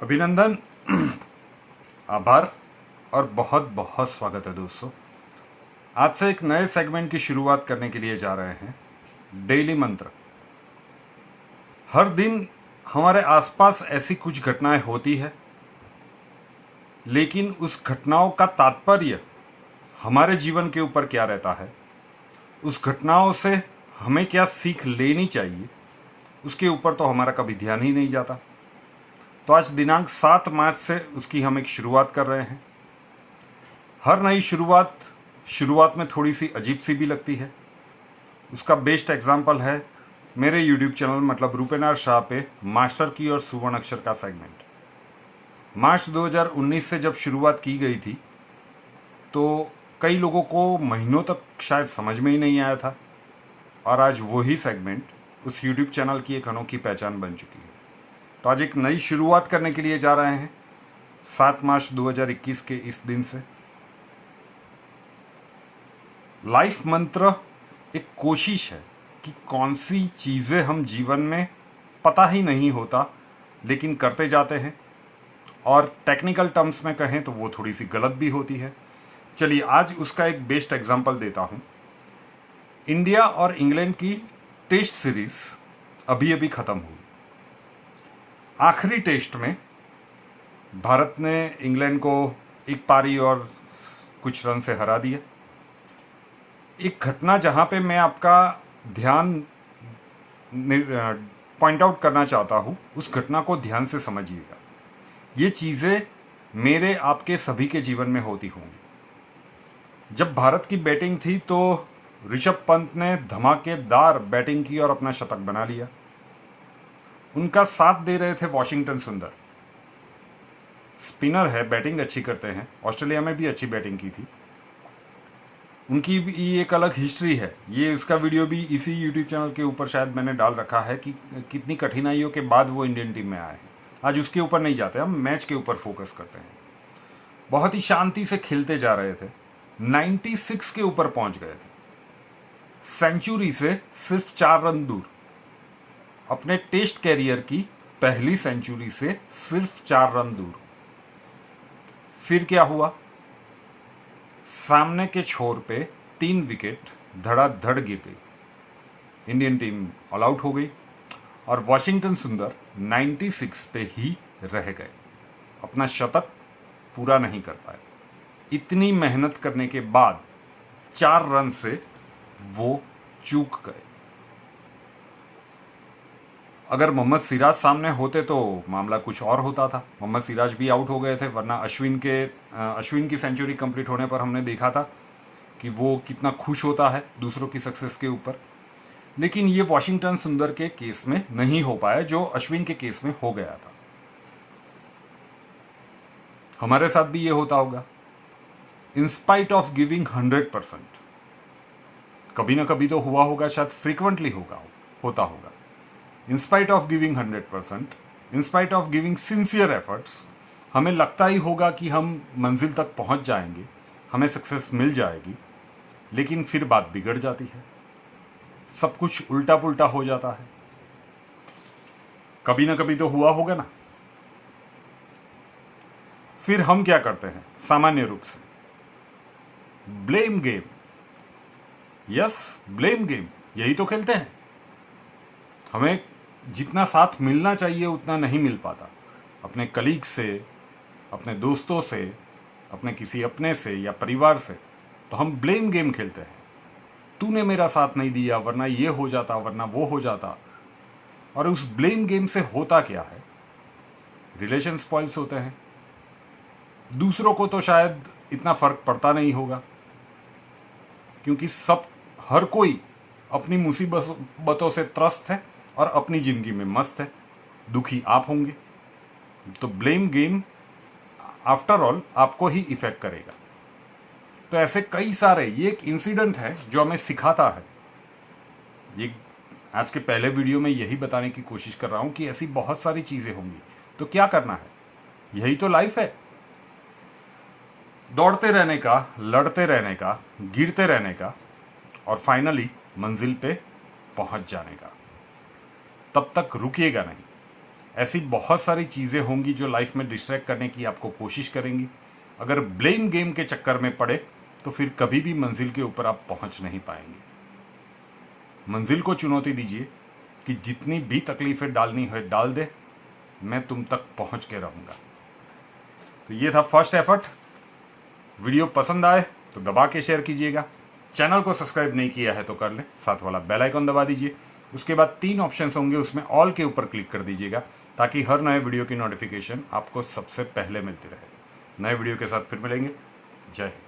अभिनंदन, आभार और बहुत बहुत स्वागत है दोस्तों। आज से एक नए सेगमेंट की शुरुआत करने के लिए जा रहे हैं, डेली मंत्र। हर दिन हमारे आसपास ऐसी कुछ घटनाएं होती है, लेकिन उस घटनाओं का तात्पर्य हमारे जीवन के ऊपर क्या रहता है, उस घटनाओं से हमें क्या सीख लेनी चाहिए, उसके ऊपर तो हमारा कभी ध्यान ही नहीं जाता। तो आज दिनांक 7 मार्च से उसकी हम एक शुरुआत कर रहे हैं। हर नई शुरुआत में थोड़ी सी अजीब सी भी लगती है। उसका बेस्ट एग्जाम्पल है मेरे यूट्यूब चैनल मतलब रूपेनार शाह पे मास्टर की और सुवर्ण अक्षर का सेगमेंट। मार्च 2019 से जब शुरुआत की गई थी तो कई लोगों को महीनों तक शायद समझ में ही नहीं आया था, और आज वही सेगमेंट उस यूट्यूब चैनल की एक अनोखी पहचान बन चुकी है। तो आज एक नई शुरुआत करने के लिए जा रहे हैं 7 मार्च 2021 के इस दिन से। लाइफ मंत्र एक कोशिश है कि कौन सी चीज़ें हम जीवन में पता ही नहीं होता लेकिन करते जाते हैं, और टेक्निकल टर्म्स में कहें तो वो थोड़ी सी गलत भी होती है। चलिए आज उसका एक बेस्ट एग्जांपल देता हूँ। इंडिया और इंग्लैंड की टेस्ट सीरीज अभी अभी ख़त्म हुई। आखिरी टेस्ट में भारत ने इंग्लैंड को एक पारी और कुछ रन से हरा दिया। एक घटना जहां पे मैं आपका ध्यान पॉइंट आउट करना चाहता हूं, उस घटना को ध्यान से समझिएगा। ये चीज़ें मेरे आपके सभी के जीवन में होती होंगी। जब भारत की बैटिंग थी तो ऋषभ पंत ने धमाकेदार बैटिंग की और अपना शतक बना लिया। उनका साथ दे रहे थे वॉशिंगटन सुंदर, स्पिनर है, बैटिंग अच्छी करते हैं, ऑस्ट्रेलिया में भी अच्छी बैटिंग की थी। उनकी भी एक अलग हिस्ट्री है। ये उसका वीडियो भी इसी यूट्यूब चैनल के ऊपर शायद मैंने डाल रखा है कि कितनी कठिनाइयों के बाद वो इंडियन टीम में आए हैं। आज उसके ऊपर नहीं जाते, हम मैच के ऊपर फोकस करते हैं। बहुत ही शांति से खेलते जा रहे थे, 96 के ऊपर पहुंच गए थे, सेंचुरी से सिर्फ 4 रन दूर। अपने टेस्ट कैरियर की पहली सेंचुरी से सिर्फ 4 रन दूर। फिर क्या हुआ? सामने के छोर पे 3 विकेट धड़ाधड़ गिर गई। इंडियन टीम ऑल आउट हो गई और वॉशिंगटन सुंदर 96 पे ही रह गए, अपना शतक पूरा नहीं कर पाए। इतनी मेहनत करने के बाद 4 रन से वो चूक गए। अगर मोहम्मद सिराज सामने होते तो मामला कुछ और होता था। मोहम्मद सिराज भी आउट हो गए थे, वरना अश्विन की सेंचुरी कंप्लीट होने पर हमने देखा था कि वो कितना खुश होता है दूसरों की सक्सेस के ऊपर। लेकिन ये वॉशिंगटन सुंदर के केस में नहीं हो पाया जो अश्विन के केस में हो गया था। हमारे साथ भी ये होता होगा। इंस्पाइट ऑफ गिविंग 100%, कभी ना कभी तो हुआ होगा, शायद फ्रीक्वेंटली होता होगा। In spite of giving 100%, in spite of giving sincere efforts, हमें लगता ही होगा कि हम मंजिल तक पहुंच जाएंगे, हमें सक्सेस मिल जाएगी, लेकिन फिर बात बिगड़ जाती है, सब कुछ उल्टा पुल्टा हो जाता है। कभी ना कभी तो हुआ होगा ना। फिर हम क्या करते हैं सामान्य रूप से? Blame game. Yes, blame game, यही तो खेलते हैं। हमें जितना साथ मिलना चाहिए उतना नहीं मिल पाता, अपने कलीग से, अपने दोस्तों से, अपने किसी अपने से या परिवार से, तो हम ब्लेम गेम खेलते हैं। तूने मेरा साथ नहीं दिया, वरना ये हो जाता, वरना वो हो जाता। और उस ब्लेम गेम से होता क्या है? रिलेशन स्पॉइल्स होते हैं। दूसरों को तो शायद इतना फर्क पड़ता नहीं होगा, क्योंकि हर कोई अपनी मुसीबतों से त्रस्त है और अपनी जिंदगी में मस्त है। दुखी आप होंगे, तो ब्लेम गेम आफ्टर ऑल आपको ही इफेक्ट करेगा। तो ऐसे कई सारे, ये एक इंसिडेंट है जो हमें सिखाता है। ये आज के पहले वीडियो में यही बताने की कोशिश कर रहा हूं कि ऐसी बहुत सारी चीजें होंगी, तो क्या करना है? यही तो लाइफ है, दौड़ते रहने का, लड़ते रहने का, गिरते रहने का, और फाइनली मंजिल पे पहुंच जाने का। तब तक रुकिएगा नहीं, ऐसी बहुत सारी चीज़ें होंगी जो लाइफ में डिस्ट्रैक्ट करने की आपको कोशिश करेंगी। अगर ब्लेम गेम के चक्कर में पड़े तो फिर कभी भी मंजिल के ऊपर आप पहुंच नहीं पाएंगे। मंजिल को चुनौती दीजिए कि जितनी भी तकलीफें डालनी है डाल दे, मैं तुम तक पहुंच के रहूंगा। तो ये था फर्स्ट एफर्ट। वीडियो पसंद आए तो दबा के शेयर कीजिएगा। चैनल को सब्सक्राइब नहीं किया है तो कर लें, साथ वाला बेल आइकन दबा दीजिए। उसके बाद 3 ऑप्शंस होंगे, उसमें ऑल के ऊपर क्लिक कर दीजिएगा ताकि हर नए वीडियो की नोटिफिकेशन आपको सबसे पहले मिलती रहे। नए वीडियो के साथ फिर मिलेंगे। जय हिंद।